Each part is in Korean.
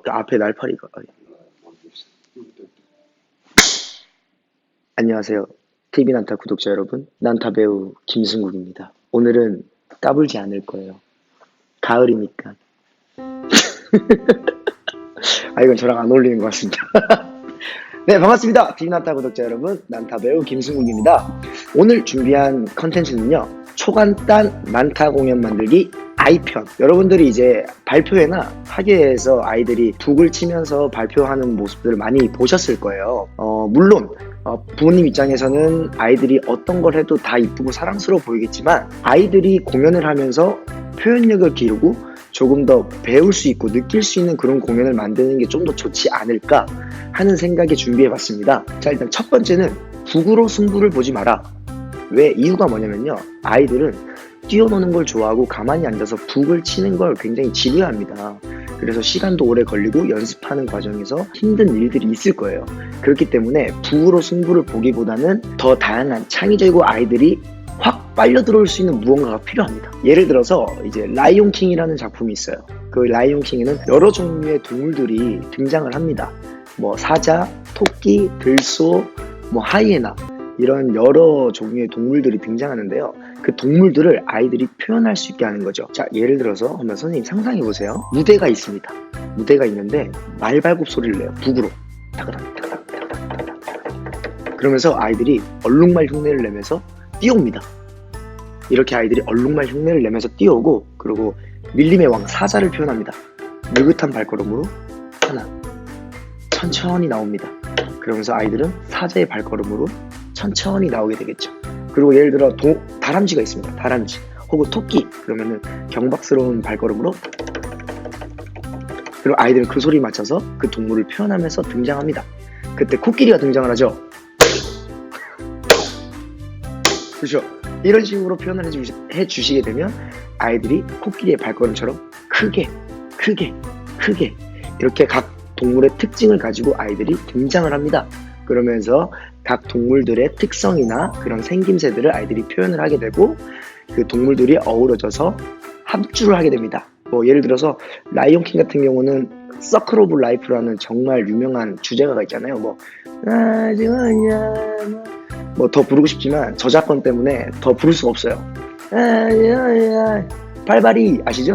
앞에 날파리가. 안녕하세요. TV 난타 구독자 여러분. 난타 배우 김승국입니다. 오늘은 까불지 않을 거예요. 가을이니까. 이건 저랑 안 어울리는 것 같습니다. 네, 반갑습니다. TV 난타 구독자 여러분. 난타 배우 김승국입니다. 오늘 준비한 컨텐츠는요. 초간단 난타 공연 만들기 아이편. 여러분들이 이제 발표회나 학예에서 아이들이 북을 치면서 발표하는 모습들을 많이 보셨을 거예요. 물론 부모님 입장에서는 아이들이 어떤 걸 해도 다 이쁘고 사랑스러워 보이겠지만 아이들이 공연을 하면서 표현력을 기르고 조금 더 배울 수 있고 느낄 수 있는 그런 공연을 만드는 게 좀 더 좋지 않을까 하는 생각에 준비해봤습니다. 자, 일단 첫 번째는 북으로 승부를 보지 마라. 왜? 이유가 뭐냐면요. 아이들은 뛰어노는 걸 좋아하고 가만히 앉아서 북을 치는 걸 굉장히 지루해합니다. 그래서 시간도 오래 걸리고 연습하는 과정에서 힘든 일들이 있을 거예요. 그렇기 때문에 북으로 승부를 보기보다는 더 다양한 창의적이고 아이들이 확 빨려 들어올 수 있는 무언가가 필요합니다. 예를 들어서 이제 라이온 킹이라는 작품이 있어요. 그 라이온 킹에는 여러 종류의 동물들이 등장을 합니다. 뭐 사자, 토끼, 들소, 뭐 하이에나 이런 여러 종류의 동물들이 등장하는데요. 그 동물들을 아이들이 표현할 수 있게 하는 거죠. 자, 예를 들어서 한번 선생님 상상해 보세요. 무대가 있습니다. 무대가 있는데 말발굽 소리를 내요. 북으로. 그러면서 아이들이 얼룩말 흉내를 내면서 뛰어옵니다. 이렇게 아이들이 얼룩말 흉내를 내면서 뛰어오고, 그리고 밀림의 왕 사자를 표현합니다. 느긋한 발걸음으로 하나 천천히 나옵니다. 그러면서 아이들은 사자의 발걸음으로 천천히 나오게 되겠죠. 그리고 예를 들어 다람쥐가 있습니다. 다람쥐 혹은 토끼, 그러면은 경박스러운 발걸음으로, 그리고 아이들은 그 소리에 맞춰서 그 동물을 표현하면서 등장합니다. 그때 코끼리가 등장을 하죠. 그렇죠. 이런 식으로 표현을 해주시게 되면 아이들이 코끼리의 발걸음처럼 크게 이렇게 각 동물의 특징을 가지고 아이들이 등장을 합니다. 그러면서 각 동물들의 특성이나 그런 생김새들을 아이들이 표현을 하게 되고, 그 동물들이 어우러져서 합주를 하게 됩니다. 뭐 예를 들어서 라이온킹 같은 경우는 서클 오브 라이프라는 정말 유명한 주제가가 있잖아요. 뭐 더 부르고 싶지만 저작권 때문에 더 부를 수가 없어요. 발발이 아시죠?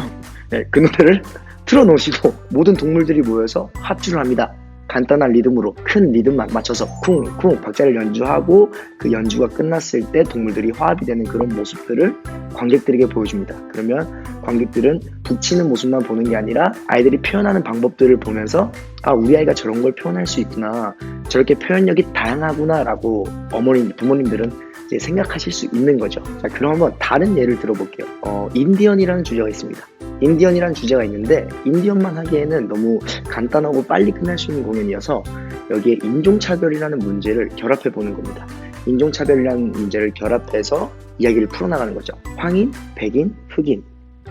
네, 그 노래를 틀어놓으시고 모든 동물들이 모여서 합주를 합니다. 간단한 리듬으로 큰 리듬만 맞춰서 쿵쿵 박자를 연주하고, 그 연주가 끝났을 때 동물들이 화합이 되는 그런 모습들을 관객들에게 보여줍니다. 그러면 관객들은 북치는 모습만 보는 게 아니라 아이들이 표현하는 방법들을 보면서 우리 아이가 저런 걸 표현할 수 있구나, 저렇게 표현력이 다양하구나 라고 부모님들은 이제 생각하실 수 있는 거죠. 자, 그럼 한번 다른 예를 들어볼게요. 인디언이라는 주제가 있습니다. 인디언이라는 주제가 있는데 인디언만 하기에는 너무 간단하고 빨리 끝날 수 있는 공연이어서 여기에 인종차별이라는 문제를 결합해보는 겁니다. 인종차별이라는 문제를 결합해서 이야기를 풀어나가는 거죠. 황인, 백인, 흑인,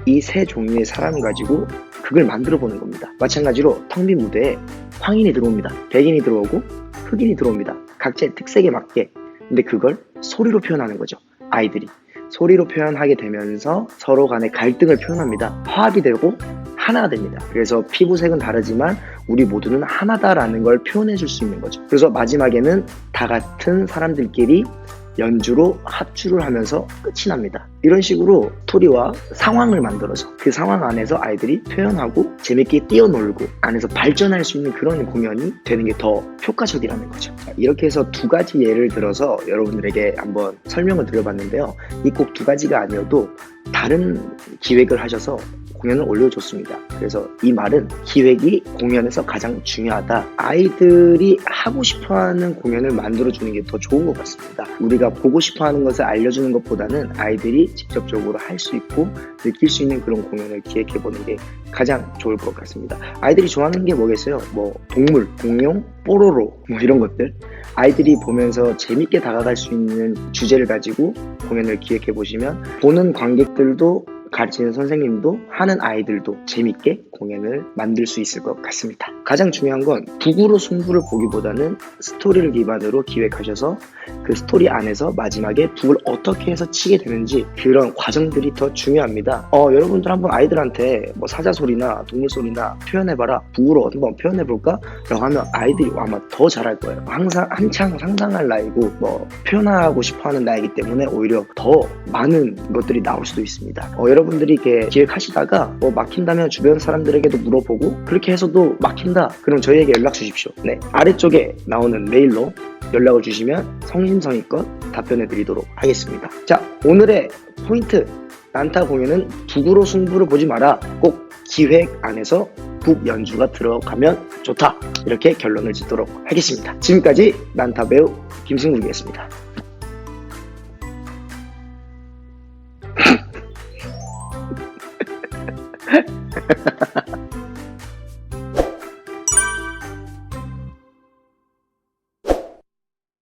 이 세 종류의 사람을 가지고 극을 만들어보는 겁니다. 마찬가지로 텅 빈 무대에 황인이 들어옵니다. 백인이 들어오고 흑인이 들어옵니다. 각자의 특색에 맞게. 근데 그걸 소리로 표현하는 거죠. 아이들이 소리로 표현하게 되면서 서로 간의 갈등을 표현합니다. 화합이 되고 하나가 됩니다. 그래서 피부색은 다르지만 우리 모두는 하나다라는 걸 표현해 줄 수 있는 거죠. 그래서 마지막에는 다 같은 사람들끼리 연주로 합주를 하면서 끝이 납니다. 이런 식으로 스토리와 상황을 만들어서 그 상황 안에서 아이들이 표현하고 재밌게 뛰어놀고 안에서 발전할 수 있는 그런 공연이 되는 게 더 효과적이라는 거죠. 이렇게 해서 두 가지 예를 들어서 여러분들에게 한번 설명을 드려봤는데요. 이 꼭 두 가지가 아니어도 다른 기획을 하셔서 공연을 올려줬습니다. 그래서 이 말은 기획이 공연에서 가장 중요하다. 아이들이 하고 싶어하는 공연을 만들어주는 게 더 좋은 것 같습니다. 우리가 보고 싶어하는 것을 알려주는 것보다는 아이들이 직접적으로 할 수 있고 느낄 수 있는 그런 공연을 기획해보는 게 가장 좋을 것 같습니다. 아이들이 좋아하는 게 뭐겠어요? 뭐 동물, 공룡, 뽀로로 뭐 이런 것들. 아이들이 보면서 재밌게 다가갈 수 있는 주제를 가지고 공연을 기획해보시면 보는 관객들도 가르치는 선생님도 하는 아이들도 재밌게 공연을 만들 수 있을 것 같습니다. 가장 중요한 건 북으로 승부를 보기보다는 스토리를 기반으로 기획하셔서 그 스토리 안에서 마지막에 북을 어떻게 해서 치게 되는지 그런 과정들이 더 중요합니다. 여러분들 한번 아이들한테 뭐 사자소리나 동물소리나 표현해봐라, 북으로 한번 표현해볼까? 라고 하면 아이들이 아마 더 잘할 거예요. 항상 한창 상상할 나이고 뭐 표현하고 싶어하는 나이기 때문에 오히려 더 많은 것들이 나올 수도 있습니다. 여러분들이 이렇게 기획하시다가 뭐 막힌다면 주변 사람들에게도 물어보고 그렇게 해서도 막힌다 그럼 저희에게 연락 주십시오. 네, 아래쪽에 나오는 메일로 연락을 주시면 성심성의껏 답변해 드리도록 하겠습니다. 자, 오늘의 포인트, 난타 공연은 북으로 승부를 보지 마라. 꼭 기획 안에서 북 연주가 들어가면 좋다. 이렇게 결론을 짓도록 하겠습니다. 지금까지 난타 배우 김승국이었습니다.